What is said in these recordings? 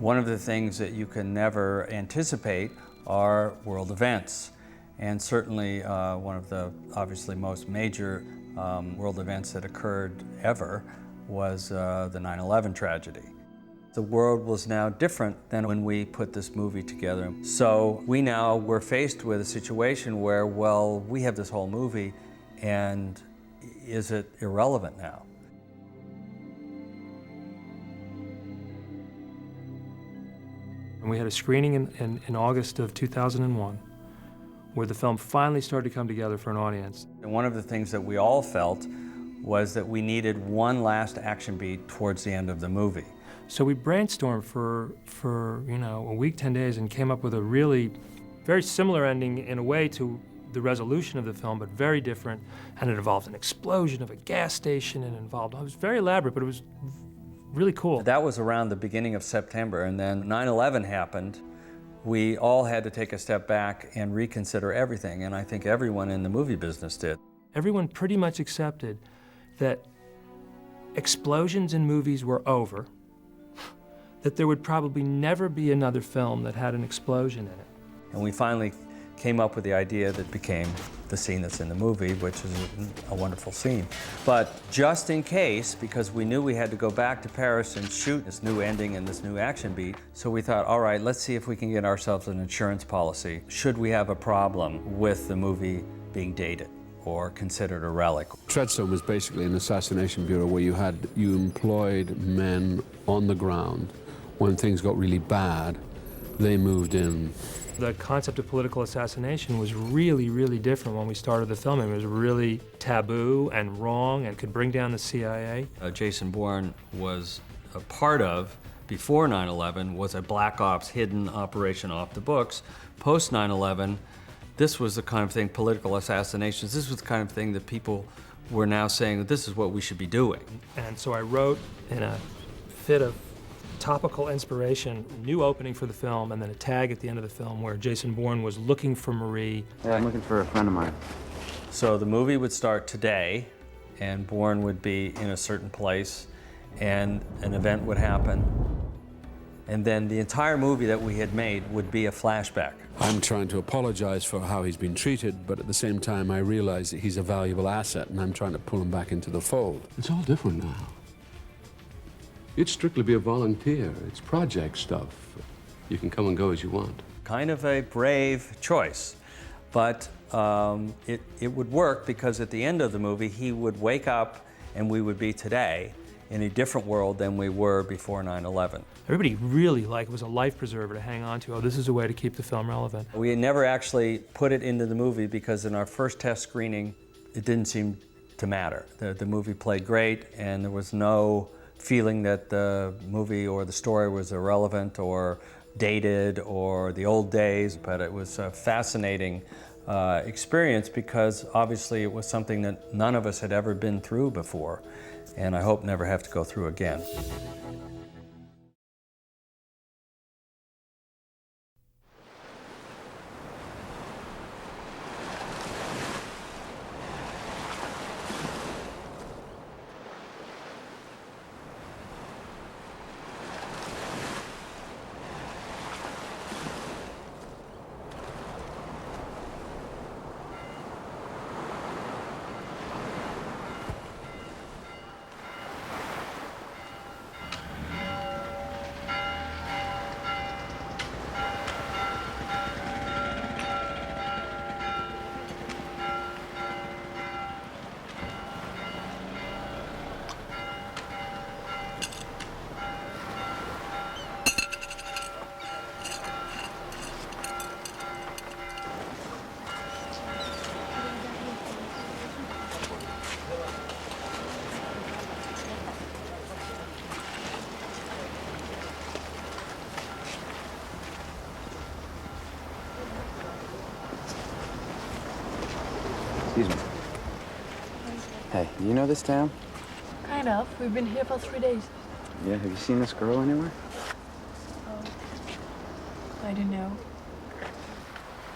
One of the things that you can never anticipate are world events. And certainly one of the obviously most major world events that occurred ever was the 9/11 tragedy. The world was now different than when we put this movie together. So we now were faced with a situation where, well, we have this whole movie, and is it irrelevant now? And we had a screening in August of 2001, where the film finally started to come together for an audience. And one of the things that we all felt was that we needed one last action beat towards the end of the movie. So we brainstormed for a week, 10 days, and came up with a really very similar ending in a way to the resolution of the film, but very different. And it involved an explosion of a gas station, and it was very elaborate, but it was really cool. That was around the beginning of September, and then 9/11 happened. We all had to take a step back and reconsider everything, and I think everyone in the movie business did. Everyone pretty much accepted that explosions in movies were over, that there would probably never be another film that had an explosion in it. And we finally came up with the idea that became the scene that's in the movie, which is a wonderful scene. But just in case, because we knew we had to go back to Paris and shoot this new ending and this new action beat, so we thought, all right, let's see if we can get ourselves an insurance policy should we have a problem with the movie being dated or considered a relic. Treadstone was basically an assassination bureau where you employed men on the ground. When things got really bad, they moved in. The concept of political assassination was really, really different when we started the film. It was really taboo and wrong and could bring down the CIA. Jason Bourne was a part of, before 9/11, was a black ops hidden operation off the books. Post 9/11, this was the kind of thing, political assassinations, this was the kind of thing that people were now saying that this is what we should be doing. And so I wrote in a fit of topical inspiration, new opening for the film, and then a tag at the end of the film where Jason Bourne was looking for Marie. Yeah, I'm looking for a friend of mine. So the movie would start today, and Bourne would be in a certain place, and an event would happen. And then the entire movie that we had made would be a flashback. I'm trying to apologize for how he's been treated, but at the same time I realize that he's a valuable asset, and I'm trying to pull him back into the fold. It's all different now. You'd strictly be a volunteer. It's project stuff. You can come and go as you want. Kind of a brave choice, but it would work because at the end of the movie, he would wake up and we would be today in a different world than we were before 9/11. Everybody really it was a life preserver to hang on to. Oh, this is a way to keep the film relevant. We never actually put it into the movie because in our first test screening, it didn't seem to matter. The movie played great, and there was no feeling that the movie or the story was irrelevant or dated or the old days, but it was a fascinating experience because obviously it was something that none of us had ever been through before, and I hope never have to go through again. Excuse me. Hey, you know this town? Kind of. We've been here for 3 days. Yeah, have you seen this girl anywhere? Oh, I don't know.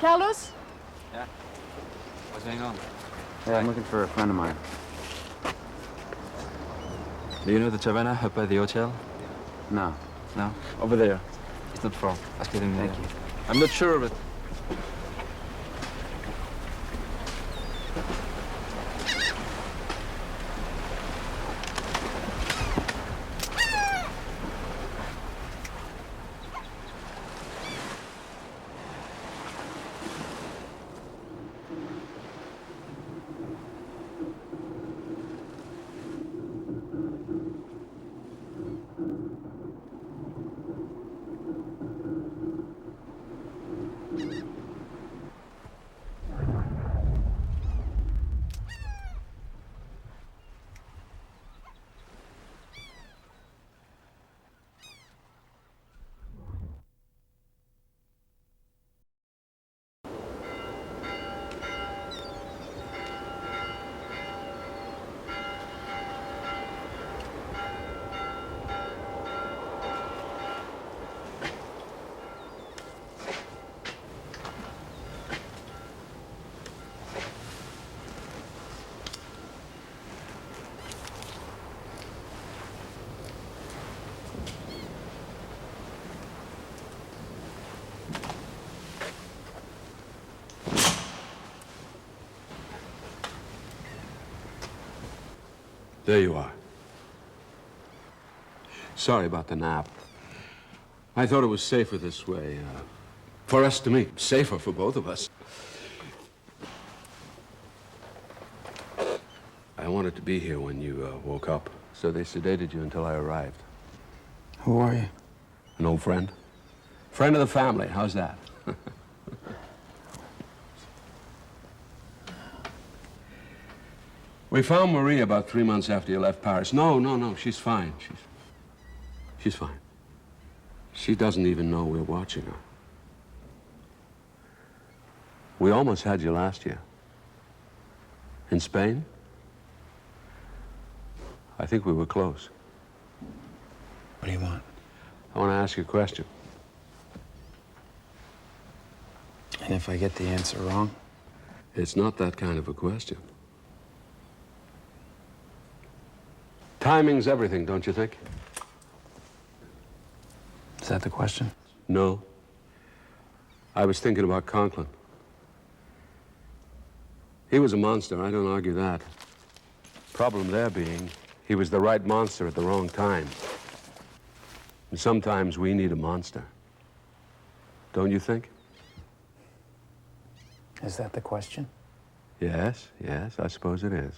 Carlos? Yeah. What's going on? Hey, I'm looking for a friend of mine. Do you know the taverna up by the hotel? No. No? Over there. It's not far. Thank you. I'm not sure, but... There you are. Sorry about the nap. I thought it was safer this way. For us to meet. Safer for both of us. I wanted to be here when you woke up. So they sedated you until I arrived. Who are you? An old friend. Friend of the family. How's that? We found Marie about 3 months after you left Paris. No, she's fine. She's fine. She doesn't even know we're watching her. We almost had you last year. In Spain? I think we were close. What do you want? I want to ask you a question. And if I get the answer wrong? It's not that kind of a question. Timing's everything, don't you think? Is that the question? No. I was thinking about Conklin. He was a monster, I don't argue that. Problem there being, he was the right monster at the wrong time. And sometimes we need a monster. Don't you think? Is that the question? Yes, I suppose it is.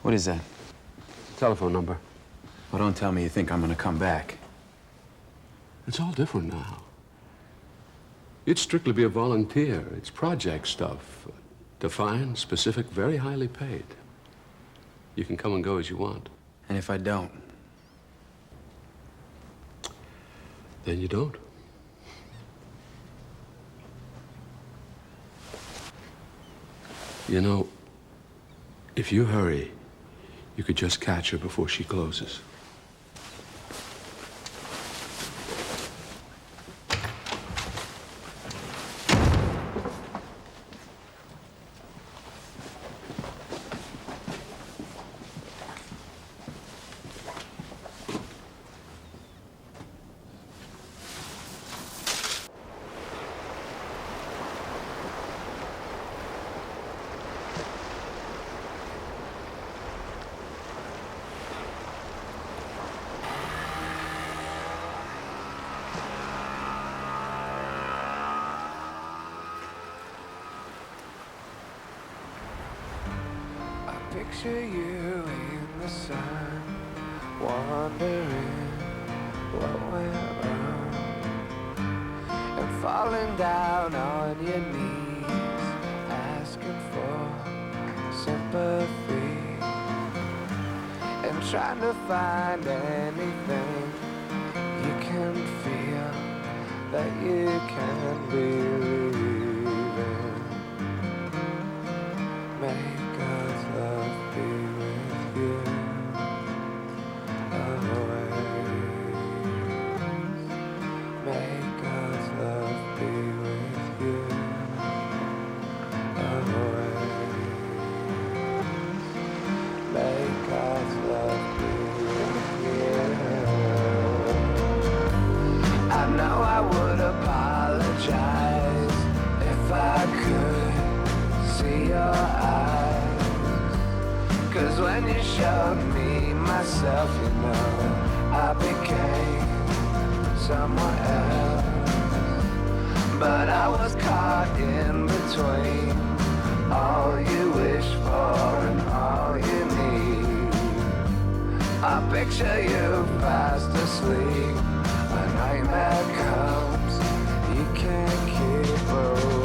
What is that? Telephone number. Well, don't tell me you think I'm gonna come back. It's all different now. You'd strictly be a volunteer. It's project stuff. Defined, specific, very highly paid. You can come and go as you want. And if I don't? Then you don't. You know, if you hurry, you could just catch her before she closes. Picture you in the sun, wondering what went wrong, and falling down on your knees, asking for sympathy, and trying to find anything you can feel that you can believe in. May God's love be with you always. May God's love be with you always. 'Cause when you showed me myself, you know, I became someone else. But I was caught in between all you wish for and all you need. I picture you fast asleep. A nightmare comes, you can't keep away.